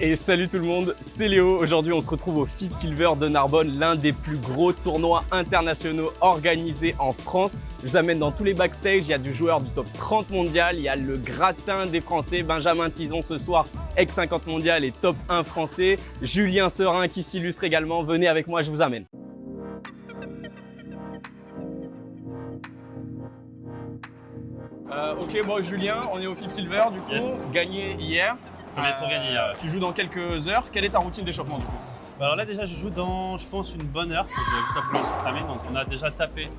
Et salut tout le monde, c'est Léo. Aujourd'hui, on se retrouve au FIP Silver de Narbonne, l'un des plus gros tournois internationaux organisés en France. Je vous amène dans tous les backstage. Il y a du joueur du top 30 mondial, il y a le gratin des Français, Benjamin Tison ce soir, ex-50 mondial et top 1 français. Julien Serin qui s'illustre également. Venez avec moi, je vous amène. Ok, bon Julien, on est au FIP Silver du coup, Yes. Gagné hier. Premier tour gagné hier. Tu joues dans quelques heures. Quelle est ta routine d'échauffement du coup? Alors là déjà je joue dans, je pense, une bonne heure. Je vais juste après le système. Donc on a déjà tapé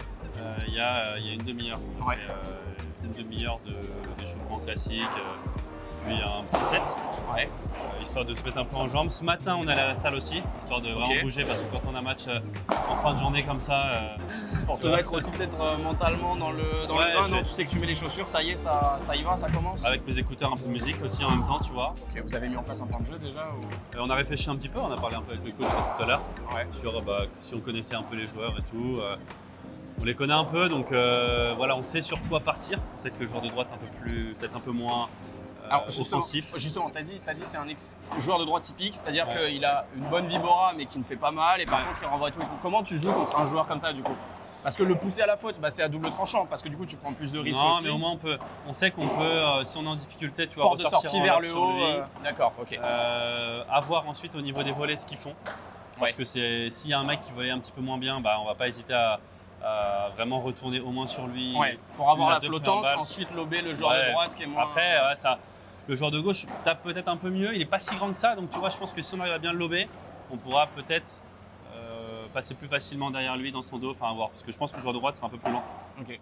il y a une demi-heure. Ouais. Une demi-heure d'échauffement classique, puis un petit set. Ouais. Histoire de se mettre un peu en jambes. Ce matin on est allé à la salle aussi, histoire de vraiment bouger parce que quand on a match en fin de journée comme ça. Pour te mettre aussi peut-être mentalement dans le bain, non, tu sais que tu mets les chaussures, ça y est, ça y va, ça commence. Avec mes écouteurs, un peu de musique aussi en même temps, tu vois. Ok, vous avez mis en place un plan de jeu déjà ou... On a réfléchi un petit peu, on a parlé un peu avec le coach tout à l'heure, Ouais. sur si on connaissait un peu les joueurs et tout. On les connaît un peu, donc voilà, on sait sur quoi partir. On sait que le joueur de droite peut-être un peu moins Alors offensif. justement, t'as dit c'est un joueur de droite typique, c'est-à-dire qu'il a une bonne vibora mais qui ne fait pas mal et par contre il renvoie tout et tout. Comment tu joues contre un joueur comme ça du coup? Parce que le pousser à la faute, c'est à double tranchant parce que du coup tu prends plus de risques aussi. Non, mais au moins on sait qu'on peut, si on est en difficulté, tu vois, porte de sortie vers le haut. D'accord, ok. Avoir ensuite au niveau des volets ce qu'ils font. Parce que s'il y a un mec qui volait un petit peu moins bien, on va pas hésiter à vraiment retourner au moins sur lui. Ouais, pour avoir la flottante, ensuite lober le joueur de droite qui est moins... Après, le joueur de gauche tape peut-être un peu mieux, il n'est pas si grand que ça, donc tu vois, je pense que si on arrive à bien le lober, on pourra peut-être passer plus facilement derrière lui dans son dos, enfin à voir, parce que je pense que le joueur de droite sera un peu plus lent. Ok.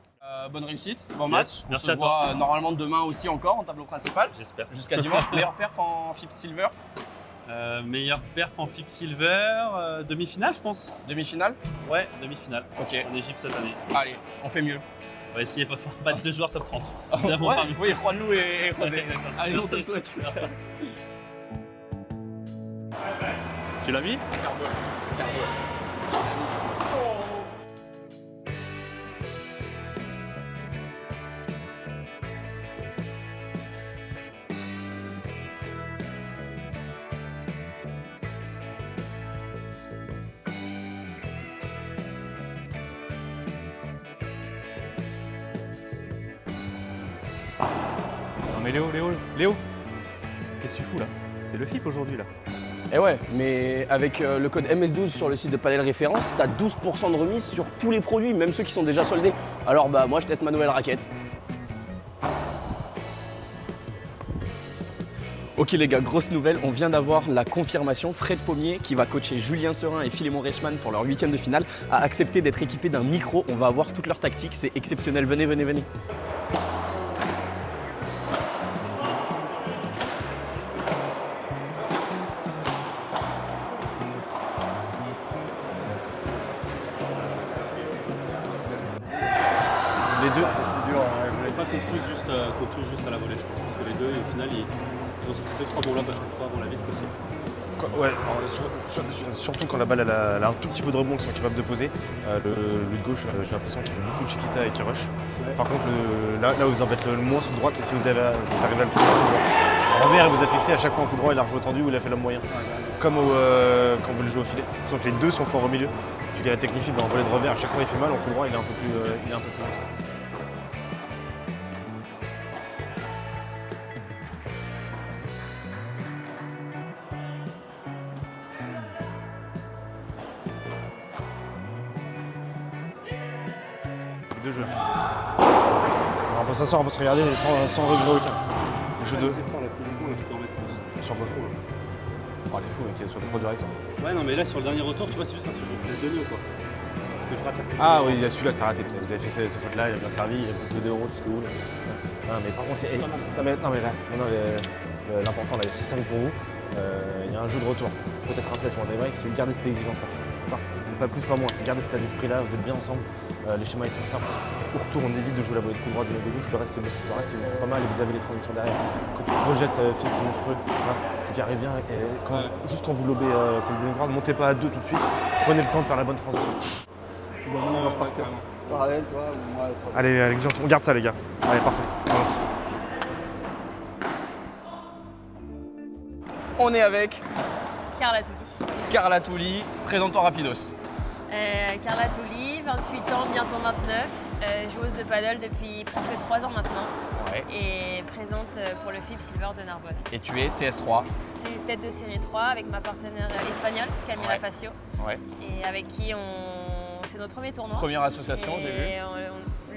Bonne réussite, bon match. Merci on se à toi. voit normalement demain aussi encore en tableau principal. J'espère. Jusqu'à dimanche. Meilleur perf en FIP Silver? Meilleur perf en FIP Silver, demi-finale je pense. Demi-finale? Ouais, demi-finale. Ok. En Égypte cette année. Allez, on fait mieux. On va essayer de battre 2 joueurs top 30. Ouais, oui, Juan Lou et José. Allez, on te le souhaite. Tu l'as mis? Non mais Léo, qu'est-ce que tu fous là? C'est le FIP aujourd'hui là. Et ouais, mais avec le code MS12 sur le site de Padel Référence, t'as 12% de remise sur tous les produits, même ceux qui sont déjà soldés. Alors moi je teste ma nouvelle raquette. Ok les gars, grosse nouvelle, on vient d'avoir la confirmation. Fred Pommier, qui va coacher Julien Serin et Philémon Reichmann pour leur 8e de finale, a accepté d'être équipé d'un micro. On va avoir toute leur tactique, c'est exceptionnel. Venez. Les deux. Je voulais pas qu'on touche juste à la volée, je pense, parce que les deux, au final, ils ont sorti 2-3 bons lobes à chaque fois avant la vite possible. Ouais, surtout quand la balle elle a un tout petit peu de rebond qu'ils sont capables de poser. Le de gauche, j'ai l'impression qu'il fait beaucoup de chiquita et qu'il rush. Par contre, là où vous embête le moins sur droite, c'est si vous arrivez à le toucher en coup droit. En revers, il vous a fixé à chaque fois un coup droit, il a rejoué tendu ou il a fait l'homme moyen. Comme quand vous le jouez au filet. Sauf que les deux sont forts au milieu. Tu gagnes la technique en volée de revers, à chaque fois il fait mal, en coup droit il est un peu plus lent. Deux jeux. Alors pour s'asseoir, on va se regarder sans regret aucun. Jeu 2. C'est fort la prise de coup, je peux en mettre plus. Sur quoi? Oh, t'es fou, mec, soit trop direct. Ouais, non, mais là, sur le dernier retour, tu vois, c'est juste parce que je voulais donner ou quoi. Que je rate la prise. Ah oui, il y a celui-là que t'as raté. Vous avez fait ces fautes-là, il a bien servi, il a coûté 2 euros, tout ce que vous voulez. Non, mais par contre, l'important, là, c'est 5 pour vous. Il y a un jeu de retour, peut-être un 7 ou un tie-break, c'est garder cette exigence-là. Pas plus, pas moins, c'est garder cet état d'esprit-là, vous êtes bien ensemble. Les schémas ils sont simples. Au retour, on évite de jouer la volée de coup droit, de gauche, le reste c'est bon. Le reste c'est pas mal et vous avez les transitions derrière. Quand tu projettes fixe et monstrueux, tu carrés bien et juste quand vous lobez droit, ne montez pas à 2 tout de suite, prenez le temps de faire la bonne transition. On va repartir. Pareil, toi ou moi? Allez, l'exigence, on garde ça les gars. Allez, parfait. On est avec Carla Touli. Carla Touli, présente-toi rapidos. Carla Touli, 28 ans, bientôt 29, joueuse de paddle depuis presque 3 ans maintenant Ouais. et présente pour le FIP Silver de Narbonne. Et tu es TS3. Tête de série 3 avec ma partenaire espagnole, Camila Ouais. Facio, Ouais. et avec qui c'est notre premier tournoi. Première association, j'ai vu.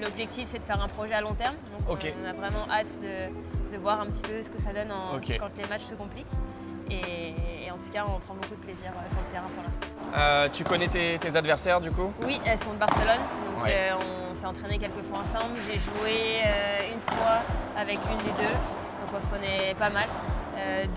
L'objectif, c'est de faire un projet à long terme. Donc Ok. on a vraiment hâte de voir un petit peu ce que ça donne Ok. quand les matchs se compliquent. Et en tout cas, on prend beaucoup de plaisir sur le terrain pour l'instant. Tu connais tes adversaires du coup? Oui, elles sont de Barcelone, donc Ouais. on s'est entraîné quelques fois ensemble. J'ai joué une fois avec une des deux, donc on se connaît pas mal.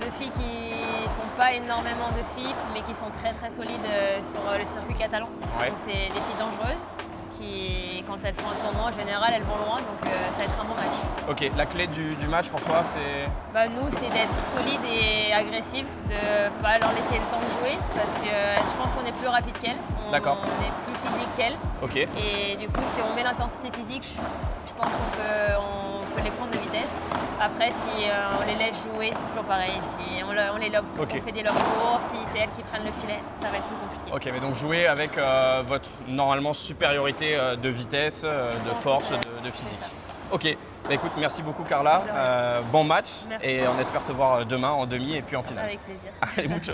Deux filles qui font pas énormément de FIP, mais qui sont très très solides sur le circuit catalan. Ouais. Donc c'est des filles dangereuses qui, quand elles font un tournoi, en général, elles vont loin, donc ça va être un bon match. Ok, la clé du match pour toi c'est... Nous, c'est d'être solide et agressif, de pas leur laisser le temps de jouer, parce que je pense qu'on est plus rapide qu'elles, D'accord. on est plus physique qu'elles. Ok. Et du coup, si on met l'intensité physique, je pense qu'on peut les prendre de vitesse. Après, si on les laisse jouer, c'est toujours pareil. Si on les lobe, Ok. on fait des lobes courts, si c'est elles qui prennent le filet, ça va être plus compliqué. Ok, mais donc jouer avec votre normalement supériorité de vitesse, de force, de physique. Ok, bah écoute, merci beaucoup Carla. Bon match. Merci. Et on espère te voir demain en demi et puis en finale. Avec plaisir. Allez, mucho.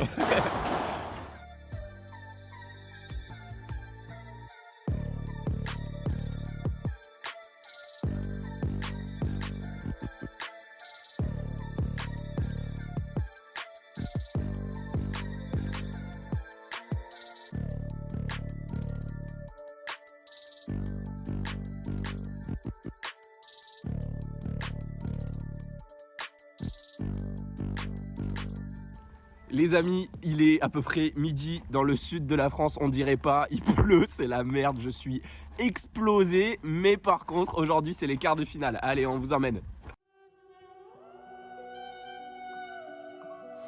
Les amis, il est à peu près midi dans le sud de la France, on dirait pas, il pleut, c'est la merde, je suis explosé, mais par contre aujourd'hui c'est les quarts de finale. Allez, on vous emmène.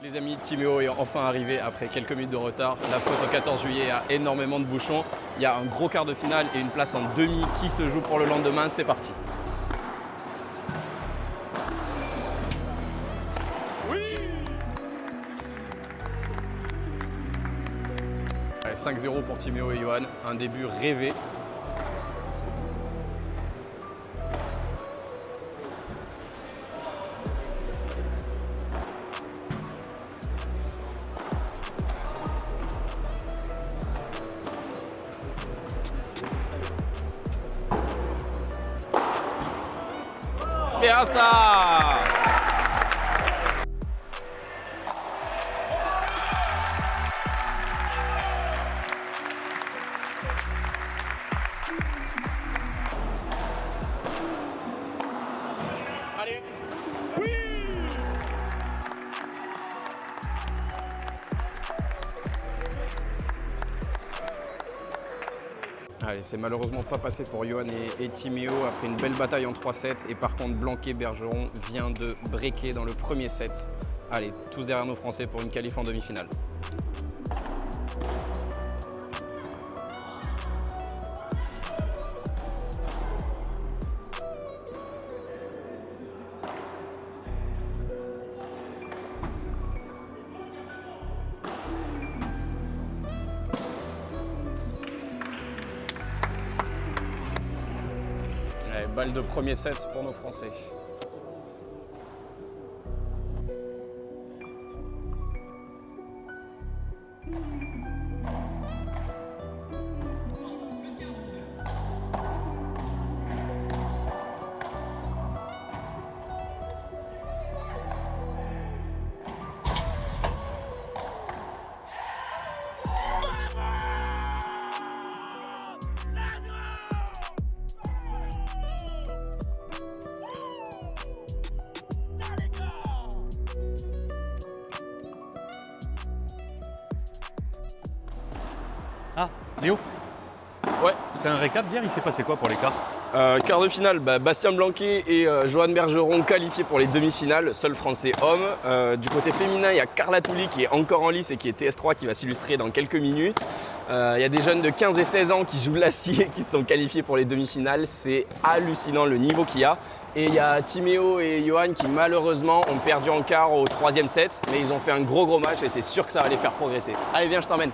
Les amis, Timéo est enfin arrivé après quelques minutes de retard. La faute au 14 juillet a énormément de bouchons. Il y a un gros quart de finale et une place en demi qui se joue pour le lendemain. C'est parti. Allez, 5-0 pour Timéo et Johan. Un début rêvé. Et à ça! Allez! Oui! Allez, c'est malheureusement pas passé pour Johan et Timéo après une belle bataille en 3 sets. Et par contre, Blanquet-Bergeron vient de breaker dans le premier set. Allez, tous derrière nos Français pour une qualif en demi-finale. Allez, balle de premier set pour nos Français. Ah, Léo, Ouais. t'as un récap d'hier, il s'est passé quoi pour les quarts? Quart de finale, Bastien Blanquet et Johan Bergeron qualifiés pour les demi-finales, seul français homme. Du côté féminin, il y a Carla Touli qui est encore en lice et qui est TS3 qui va s'illustrer dans quelques minutes. Il y a des jeunes de 15 et 16 ans qui jouent l'acier qui sont qualifiés pour les demi-finales. C'est hallucinant le niveau qu'il y a. Et il y a Timéo et Johan qui malheureusement ont perdu en quart au 3e set, mais ils ont fait un gros match et c'est sûr que ça va les faire progresser. Allez, viens, je t'emmène.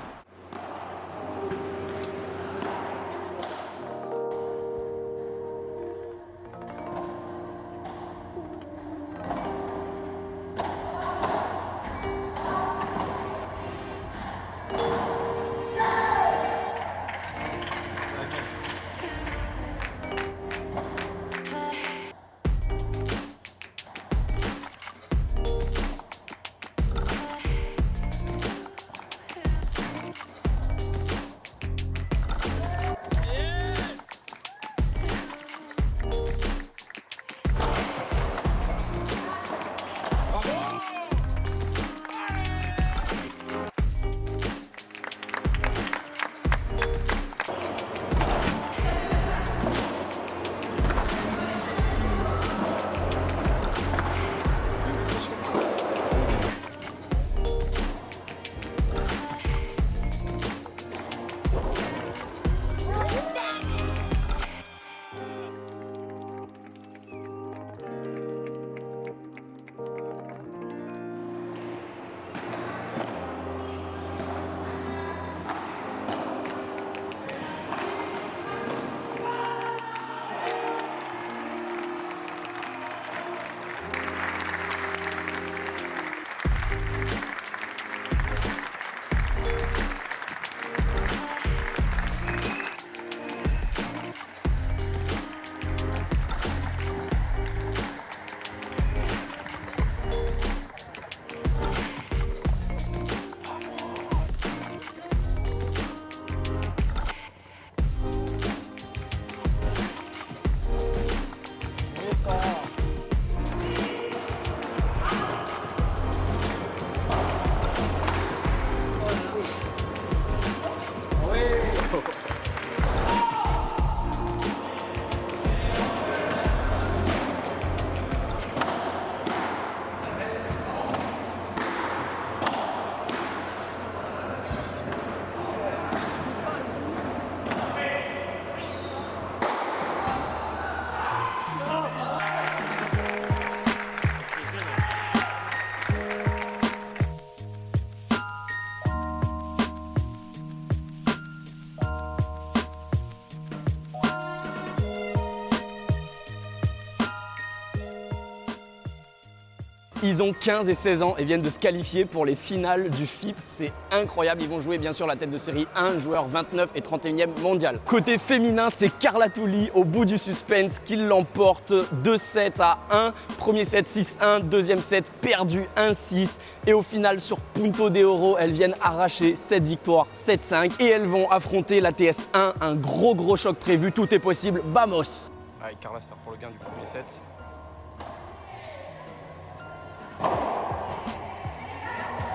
Ils ont 15 et 16 ans et viennent de se qualifier pour les finales du FIP. C'est incroyable. Ils vont jouer bien sûr la tête de série 1, joueur 29 et 31e mondial. Côté féminin, c'est Carla Touli au bout du suspense qui l'emporte 2-7-1. Premier set 6-1, deuxième set perdu 1-6. Et au final, sur Punto de Oro, elles viennent arracher cette victoire 7-5. Et elles vont affronter la TS1. Un gros choc prévu. Tout est possible. Vamos! Allez, Carla sert pour le gain du premier set.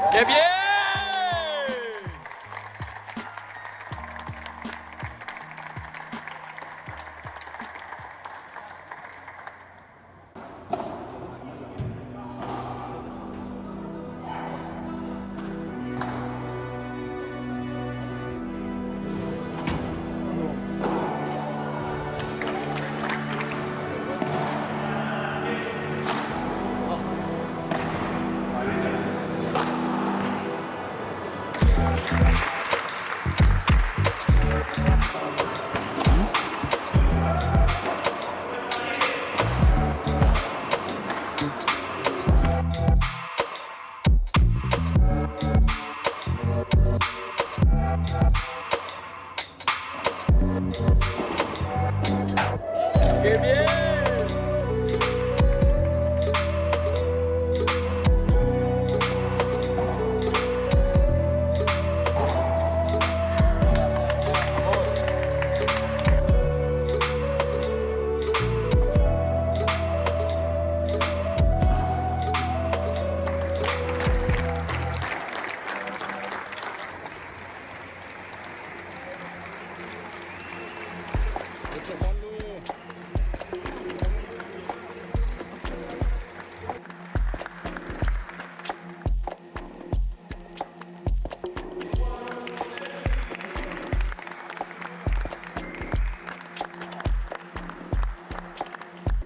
¡Qué bien! ¡Qué bien!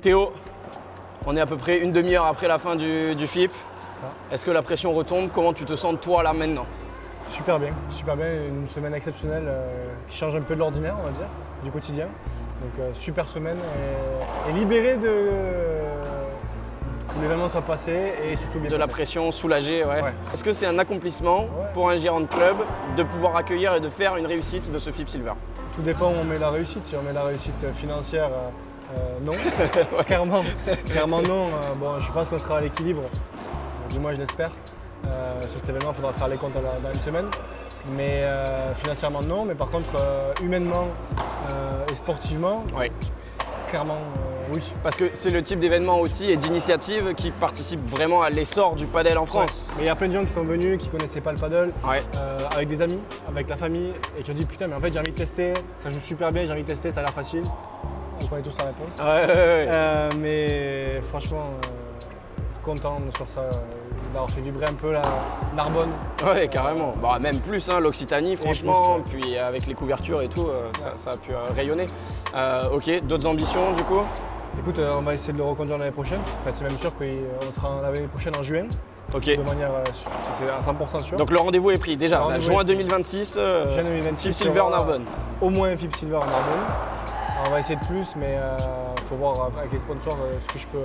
Théo, On est à peu près une demi-heure après la fin du FIP. Ça. Est-ce que la pression retombe? Comment tu te sens toi là maintenant? Super bien, une semaine exceptionnelle qui change un peu de l'ordinaire, on va dire, du quotidien. Donc super semaine et libéré de que l'événement soit passé et surtout bien De la passé. pression, soulagé, ouais. Ouais. Est-ce que c'est un accomplissement pour un gérant de club de pouvoir accueillir et de faire une réussite de ce FIP Silver? Tout dépend où on met la réussite. Si on met la réussite financière, non. Clairement non. Bon, je pense qu'on sera à l'équilibre, du moins je l'espère. Sur cet événement, il faudra faire les comptes dans une semaine. Mais financièrement non, mais par contre humainement et sportivement, Oui. clairement oui. Parce que c'est le type d'événement aussi et d'initiative qui participe vraiment à l'essor du padel en France. Ouais. Mais il y a plein de gens qui sont venus, qui ne connaissaient pas le paddle, Ouais. avec des amis, avec la famille, et qui ont dit putain mais en fait j'ai envie de tester, ça joue super bien, j'ai envie de tester, ça a l'air facile. On connaît tous la réponse. Ouais. Mais franchement, content sur ça, d'avoir fait vibrer un peu la Narbonne. Ouais, carrément. Bah, même plus, hein, l'Occitanie, franchement. Puis avec les couvertures et tout, ça a pu rayonner. Ok, d'autres ambitions du coup? Écoute, on va essayer de le reconduire l'année prochaine. Enfin, c'est même sûr qu'on sera l'année prochaine en juin. Ok. De manière, c'est à 100% sûr. Donc le rendez-vous est pris déjà, Le là, rendez-vous juin est pris. 2026, Juin 2026, FIP Silver on aura Narbonne. Au moins un FIP Silver en Narbonne. On va essayer de plus, mais il faut voir avec les sponsors ce que je peux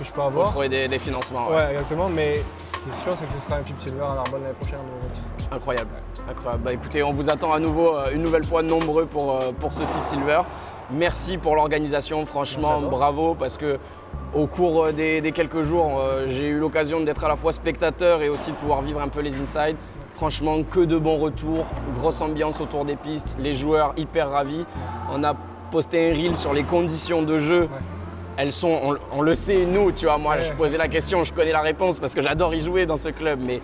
Faut avoir. trouver des financements. Ouais. Ouais, exactement. Mais ce qui est sûr, c'est que ce sera un FIP Silver en Narbonne l'année prochaine en 2026. Incroyable. Incroyable. Bah écoutez, on vous attend à nouveau une nouvelle fois nombreux pour ce FIP Silver. Merci pour l'organisation, franchement, Merci à toi. bravo, parce que au cours des quelques jours, j'ai eu l'occasion d'être à la fois spectateur et aussi de pouvoir vivre un peu les insides. Franchement, que de bons retours, grosse ambiance autour des pistes, les joueurs hyper ravis. On a posté un reel sur les conditions de jeu. Elles sont, on le sait nous, tu vois, moi je posais la question, je connais la réponse parce que j'adore y jouer dans ce club, mais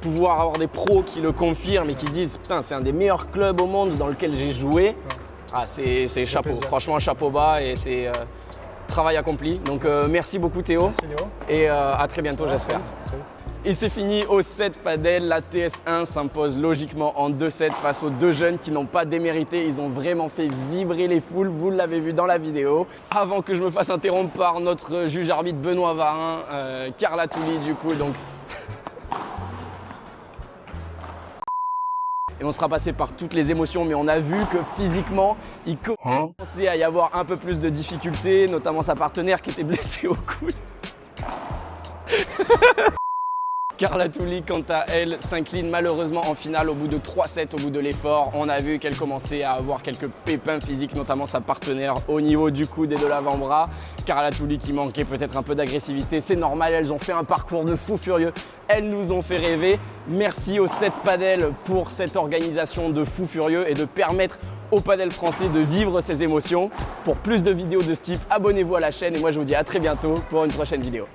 pouvoir avoir des pros qui le confirment et qui disent putain c'est un des meilleurs clubs au monde dans lequel j'ai joué, ah, c'est chapeau, plaisir. franchement chapeau bas et c'est travail accompli. Donc merci beaucoup Théo. Merci Léo. Et à très bientôt j'espère. Très vite. Et c'est fini au 7 padel, la TS1 s'impose logiquement en 2-7 face aux deux jeunes qui n'ont pas démérité, ils ont vraiment fait vibrer les foules, vous l'avez vu dans la vidéo. Avant que je me fasse interrompre par notre juge arbitre Benoît Varin, Carla Touli du coup, donc... Et on sera passé par toutes les émotions, mais on a vu que physiquement, il commençait à y avoir un peu plus de difficultés, notamment sa partenaire qui était blessée au coude. Carla Touli, quant à elle, s'incline malheureusement en finale au bout de 3-7, au bout de l'effort. On a vu qu'elle commençait à avoir quelques pépins physiques, notamment sa partenaire au niveau du coude et de l'avant-bras. Carla Touli qui manquait peut-être un peu d'agressivité, c'est normal, elles ont fait un parcours de fou furieux. Elles nous ont fait rêver. Merci au 7 Padel pour cette organisation de fou furieux et de permettre au padel français de vivre ses émotions. Pour plus de vidéos de ce type, abonnez-vous à la chaîne et moi je vous dis à très bientôt pour une prochaine vidéo.